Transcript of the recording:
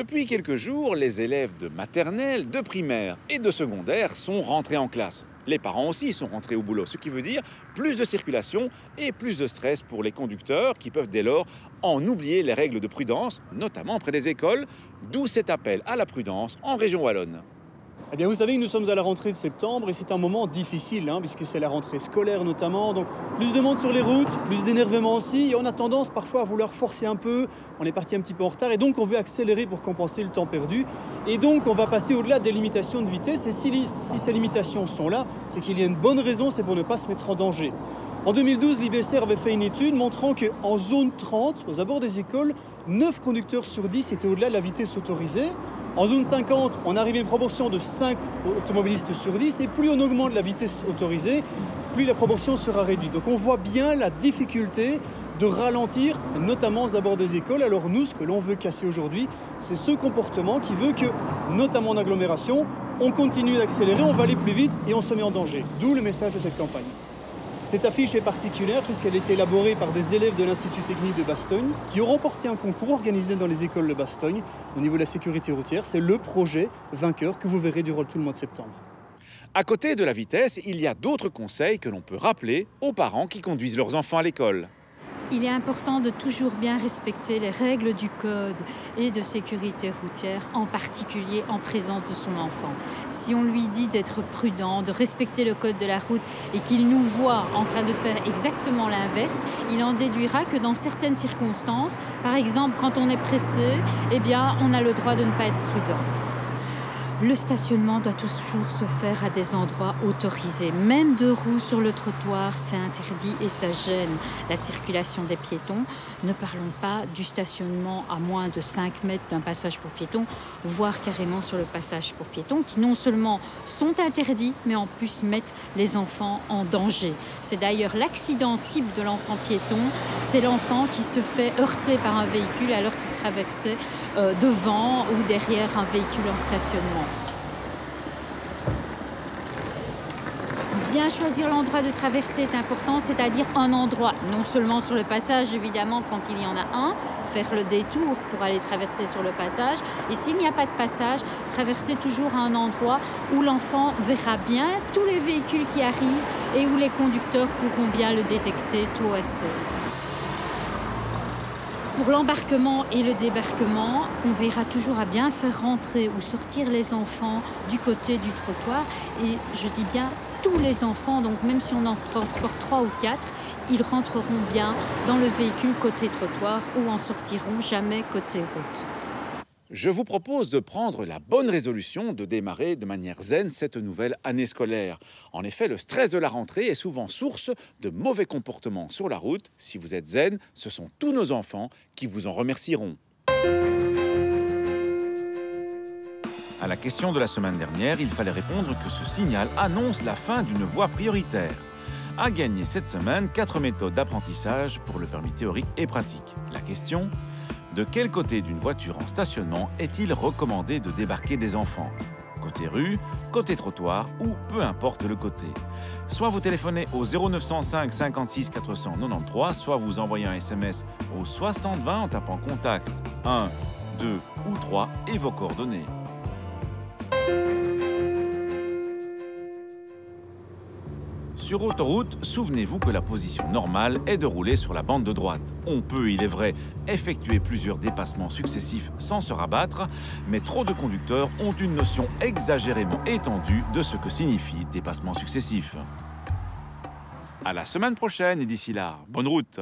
Depuis quelques jours, les élèves de maternelle, de primaire et de secondaire sont rentrés en classe. Les parents aussi sont rentrés au boulot, ce qui veut dire plus de circulation et plus de stress pour les conducteurs qui peuvent dès lors en oublier les règles de prudence, notamment près des écoles, d'où cet appel à la prudence en région wallonne. Eh bien, vous savez que nous sommes à la rentrée de septembre et c'est un moment difficile, puisque c'est la rentrée scolaire notamment. Donc, plus de monde sur les routes, plus d'énervement aussi. Et on a tendance parfois à vouloir forcer un peu. On est parti un petit peu en retard et donc on veut accélérer pour compenser le temps perdu. Et donc, on va passer au-delà des limitations de vitesse. Et si ces limitations sont là, c'est qu'il y a une bonne raison, c'est pour ne pas se mettre en danger. En 2012, l'IBCR avait fait une étude montrant qu'en zone 30, aux abords des écoles, 9 conducteurs sur 10 étaient au-delà de la vitesse autorisée. En zone 50, on arrive à une proportion de 5 automobilistes sur 10 et plus on augmente la vitesse autorisée, plus la proportion sera réduite. Donc on voit bien la difficulté de ralentir, notamment aux abords des écoles. Alors nous, ce que l'on veut casser aujourd'hui, c'est ce comportement qui veut que, notamment en agglomération, on continue d'accélérer, on va aller plus vite et on se met en danger. D'où le message de cette campagne. Cette affiche est particulière puisqu'elle a été élaborée par des élèves de l'Institut technique de Bastogne qui ont remporté un concours organisé dans les écoles de Bastogne au niveau de la sécurité routière. C'est le projet vainqueur que vous verrez durant tout le mois de septembre. À côté de la vitesse, il y a d'autres conseils que l'on peut rappeler aux parents qui conduisent leurs enfants à l'école. Il est important de toujours bien respecter les règles du code et de sécurité routière, en particulier en présence de son enfant. Si on lui dit d'être prudent, de respecter le code de la route et qu'il nous voit en train de faire exactement l'inverse, il en déduira que dans certaines circonstances, par exemple quand on est pressé, eh bien on a le droit de ne pas être prudent. Le stationnement doit toujours se faire à des endroits autorisés. Même 2 roues sur le trottoir, c'est interdit et ça gêne la circulation des piétons. Ne parlons pas du stationnement à moins de 5 mètres d'un passage pour piétons, voire carrément sur le passage pour piétons, qui non seulement sont interdits, mais en plus mettent les enfants en danger. C'est d'ailleurs l'accident type de l'enfant piéton, c'est l'enfant qui se fait heurter par un véhicule alors qu'il traversait devant ou derrière un véhicule en stationnement. Bien choisir l'endroit de traversée est important, c'est-à-dire un endroit, non seulement sur le passage évidemment quand il y en a un, faire le détour pour aller traverser sur le passage, et s'il n'y a pas de passage, traverser toujours à un endroit où l'enfant verra bien tous les véhicules qui arrivent et où les conducteurs pourront bien le détecter tôt assez. Pour l'embarquement et le débarquement, on veillera toujours à bien faire rentrer ou sortir les enfants du côté du trottoir. Et je dis bien tous les enfants, donc même si on en transporte 3 ou 4, ils rentreront bien dans le véhicule côté trottoir ou en sortiront jamais côté route. Je vous propose de prendre la bonne résolution de démarrer de manière zen cette nouvelle année scolaire. En effet, le stress de la rentrée est souvent source de mauvais comportements sur la route. Si vous êtes zen, ce sont tous nos enfants qui vous en remercieront. À la question de la semaine dernière, il fallait répondre que ce signal annonce la fin d'une voie prioritaire. À gagner cette semaine 4 méthodes d'apprentissage pour le permis théorique et pratique. La question: de quel côté d'une voiture en stationnement est-il recommandé de débarquer des enfants? Côté rue, côté trottoir ou peu importe le côté. Soit vous téléphonez au 0905 56 493, soit vous envoyez un SMS au 6020 en tapant contact 1, 2 ou 3 et vos coordonnées. Sur autoroute, souvenez-vous que la position normale est de rouler sur la bande de droite. On peut, il est vrai, effectuer plusieurs dépassements successifs sans se rabattre, mais trop de conducteurs ont une notion exagérément étendue de ce que signifie dépassement successif. À la semaine prochaine et d'ici là, bonne route!